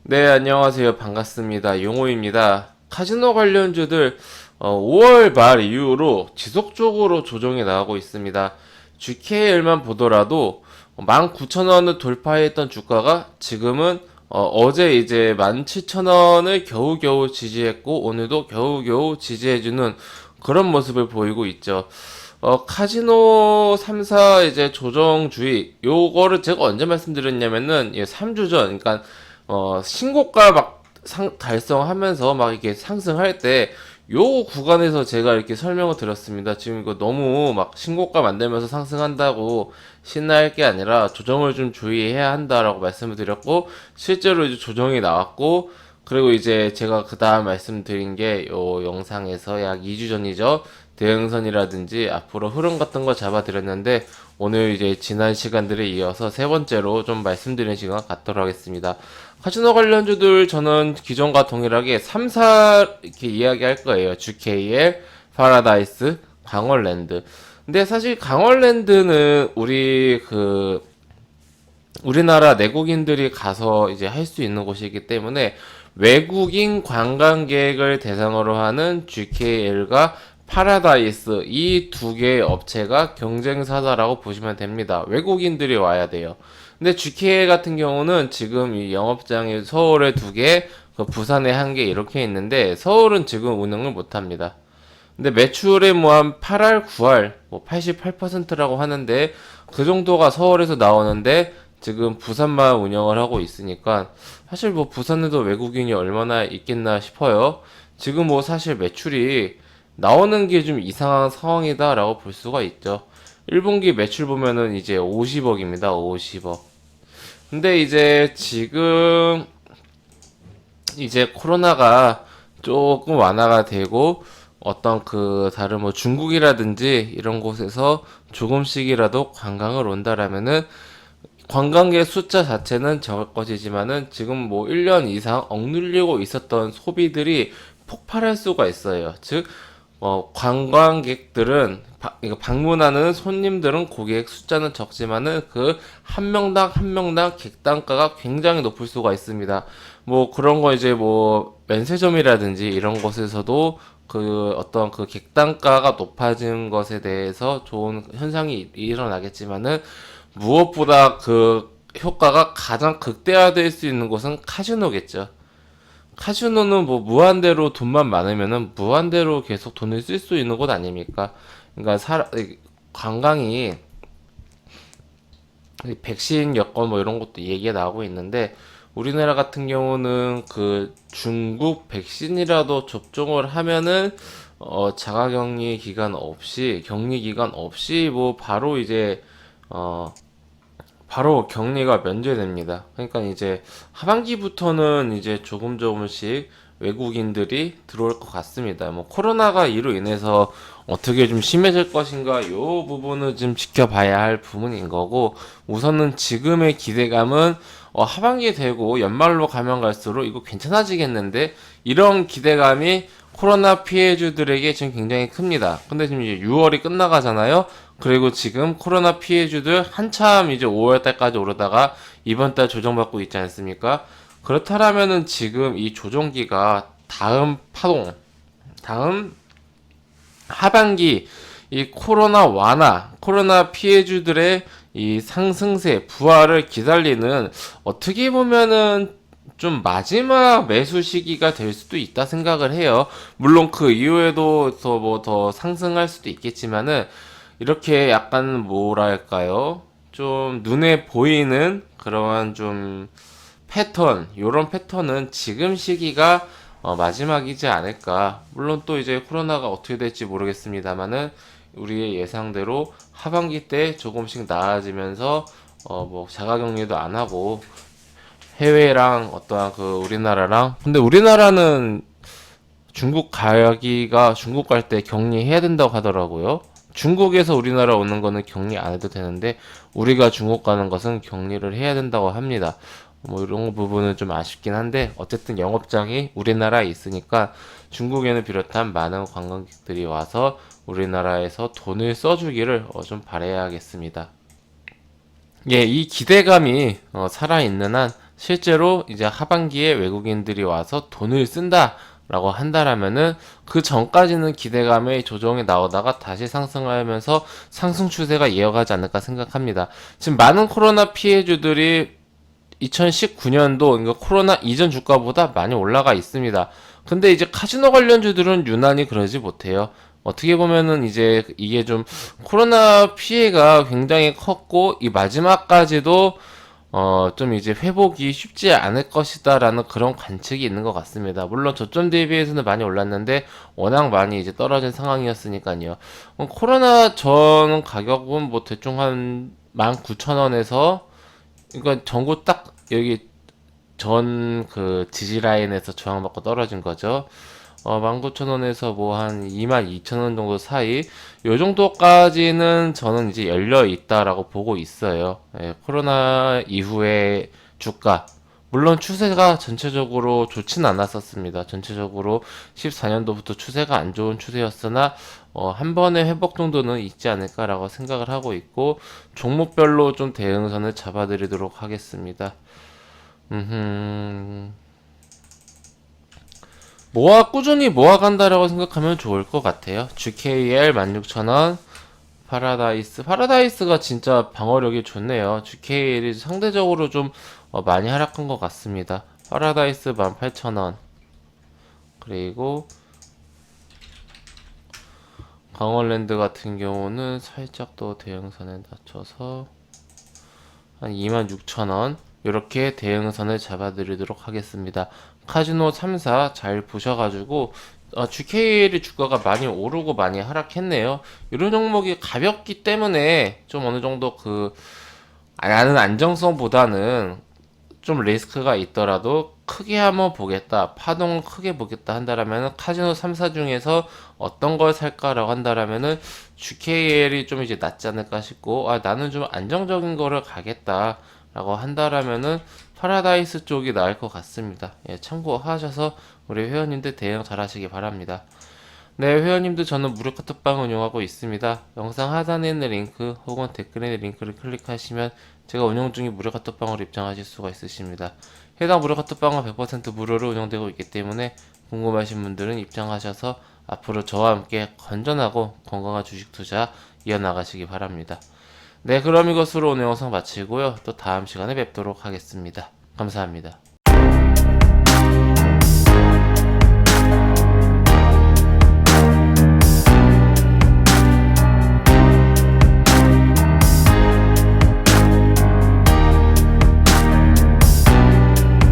네, 안녕하세요. 반갑습니다. 용호입니다. 카지노 관련주들 5월 말 이후로 지속적으로 조정이 나오고 있습니다. GKL만 보더라도 19,000원을 돌파했던 주가가 지금은 어제 이제 17,000원을 겨우겨우 지지했고 오늘도 겨우겨우 지지해주는 그런 모습을 보이고 있죠. 카지노 3사 이제 조정주의 요거를 제가 언제 말씀드렸냐면은 3주 전, 그러니까 신고가 막 달성하면서 막 이렇게 상승할 때 요 구간에서 제가 이렇게 설명을 드렸습니다. 지금 이거 너무 막 신고가 만들면서 상승한다고 신나할 게 아니라 조정을 좀 주의해야 한다라고 말씀을 드렸고, 실제로 이제 조정이 나왔고, 그리고 이제 제가 그 다음 말씀드린 게 요 영상에서 약 2주 전이죠. 대응선이라든지 앞으로 흐름 같은 거 잡아드렸는데, 오늘 이제 지난 시간들에 이어서 세 번째로 좀 말씀드리는 시간 갖도록 하겠습니다. 카지노 관련주들 저는 기존과 동일하게 3사 이렇게 이야기할 거예요. GKL, 파라다이스, 강원랜드. 근데 사실 강원랜드는 우리나라 내국인들이 가서 이제 할 수 있는 곳이기 때문에 외국인 관광객을 대상으로 하는 GKL과 파라다이스 이 두 개의 업체가 경쟁사다라고 보시면 됩니다. 외국인들이 와야 돼요. 근데 GKL 같은 경우는 지금 이 영업장이 서울에 두 개, 그 부산에 한 개 이렇게 있는데 서울은 지금 운영을 못 합니다. 근데 매출의 뭐한 8할, 9할, 뭐 88%라고 하는데 그 정도가 서울에서 나오는데 지금 부산만 운영을 하고 있으니까 사실 뭐 부산에도 외국인이 얼마나 있겠나 싶어요. 지금 뭐 사실 매출이 나오는 게 좀 이상한 상황이다라고 볼 수가 있죠. 1분기 매출 보면은 이제 50억입니다. 50억. 근데 이제 지금 이제 코로나가 조금 완화가 되고 어떤 그 다른 뭐 중국이라든지 이런 곳에서 조금씩이라도 관광을 온다라면은 관광객 숫자 자체는 적을 것이지만은 지금 뭐 1년 이상 억눌리고 있었던 소비들이 폭발할 수가 있어요. 즉, 관광객들은, 이거 방문하는 손님들은 고객 숫자는 적지만은 그 한 명당 한 명당 객단가가 굉장히 높을 수가 있습니다. 뭐 그런 거 이제 뭐 면세점이라든지 이런 곳에서도 그 어떤 그 객단가가 높아진 것에 대해서 좋은 현상이 일어나겠지만은 무엇보다 그 효과가 가장 극대화될 수 있는 곳은 카지노겠죠. 카지노는 뭐 무한대로 돈만 많으면은 무한대로 계속 돈을 쓸 수 있는 곳 아닙니까? 그러니까 관광이 백신 여건 뭐 이런 것도 얘기가 나오고 있는데 우리나라 같은 경우는 그 중국 백신이라도 접종을 하면은 자가격리 기간 없이 격리 기간 없이 뭐 바로 이제 어 바로 격리가 면제됩니다. 그러니까 이제 하반기부터는 이제 조금씩 외국인들이 들어올 것 같습니다. 뭐 코로나가 이로 인해서 어떻게 좀 심해질 것인가 요 부분은 좀 지켜봐야 할 부분인 거고 우선은 지금의 기대감은 하반기 되고 연말로 가면 갈수록 이거 괜찮아지겠는데 이런 기대감이 코로나 피해주들에게 지금 굉장히 큽니다. 근데 지금 이제 6월이 끝나가잖아요. 그리고 지금 코로나 피해주들 한참 이제 5월 달까지 오르다가 이번 달 조정받고 있지 않습니까? 그렇다면은 지금 이 조정기가 다음 파동, 다음 하반기 이 코로나 완화, 코로나 피해주들의 이 상승세, 부활을 기다리는 어떻게 보면은 좀 마지막 매수 시기가 될 수도 있다 생각을 해요. 물론 그 이후에도 더 상승할 수도 있겠지만은 이렇게 약간 뭐랄까요? 좀 눈에 보이는 그러한 좀 요런 패턴은 지금 시기가 마지막이지 않을까. 물론 또 이제 코로나가 어떻게 될지 모르겠습니다만은 우리의 예상대로 하반기 때 조금씩 나아지면서 뭐 자가격리도 안 하고 해외랑 어떠한 그 우리나라랑 근데 우리나라는 중국 갈 때 격리해야 된다고 하더라고요. 중국에서 우리나라 오는 거는 격리 안 해도 되는데 우리가 중국 가는 것은 격리를 해야 된다고 합니다. 뭐 이런 부분은 좀 아쉽긴 한데 어쨌든 영업장이 우리나라에 있으니까 중국에는 비롯한 많은 관광객들이 와서 우리나라에서 돈을 써주기를 좀 바라야겠습니다. 예, 이 기대감이 살아있는 한 실제로 이제 하반기에 외국인들이 와서 돈을 쓴다라고 한다라면은 그 전까지는 기대감의 조정이 나오다가 다시 상승하면서 상승 추세가 이어가지 않을까 생각합니다. 지금 많은 코로나 피해주들이 2019년도 그러니까 코로나 이전 주가보다 많이 올라가 있습니다. 근데 이제 카지노 관련주들은 유난히 그러지 못해요. 어떻게 보면은 이제 이게 좀 코로나 피해가 굉장히 컸고 이 마지막까지도 좀 이제 회복이 쉽지 않을 것이다라는 그런 관측이 있는 것 같습니다. 물론 저점 대비해서는 많이 올랐는데 워낙 많이 이제 떨어진 상황이었으니까요. 코로나 전 가격은 뭐 대충 한 19,000원에서 그러니까 전고 딱 여기 전 그 지지 라인에서 저항받고 떨어진 거죠. 19,000원에서 뭐 한 22,000원 정도 사이 요 정도까지는 저는 이제 열려 있다라고 보고 있어요. 예, 코로나 이후에 주가 물론 추세가 전체적으로 좋진 않았었습니다. 전체적으로 14년도부터 추세가 안 좋은 추세였으나 한 번의 회복 정도는 있지 않을까라고 생각을 하고 있고 종목별로 좀 대응선을 잡아드리도록 하겠습니다. 음, 꾸준히 모아간다라고 생각하면 좋을 것 같아요. GKL 16,000원, 파라다이스가 진짜 방어력이 좋네요. GKL이 상대적으로 좀 많이 하락한 것 같습니다. 파라다이스 18,000원, 그리고 강원랜드 같은 경우는 살짝 더 대응선에 낮춰서 한 26,000원 이렇게 대응선을 잡아드리도록 하겠습니다. 카지노 3사 잘 보셔가지고 GKL이 주가가 많이 오르고 많이 하락했네요. 이런 종목이 가볍기 때문에 좀 어느 정도 나는 안정성보다는 좀 리스크가 있더라도 크게 한번 보겠다, 파동을 크게 보겠다 한다라면은 카지노 3사 중에서 어떤 걸 살까라고 한다라면은 GKL이 좀 이제 낫지 않을까 싶고, 나는 좀 안정적인 거를 가겠다라고 한다라면은 파라다이스 쪽이 나을 것 같습니다. 예, 참고하셔서 우리 회원님들 대응 잘 하시기 바랍니다. 네, 회원님들 저는 무료 카톡방 운영하고 있습니다. 영상 하단에 있는 링크 혹은 댓글에 있는 링크를 클릭하시면 제가 운영 중인 무료 카톡방으로 입장하실 수가 있으십니다. 해당 무료 카톡방은 100% 무료로 운영되고 있기 때문에 궁금하신 분들은 입장하셔서 앞으로 저와 함께 건전하고 건강한 주식 투자 이어나가시기 바랍니다. 네, 그럼 이것으로 오늘 영상 마치고요. 또 다음 시간에 뵙도록 하겠습니다. 감사합니다.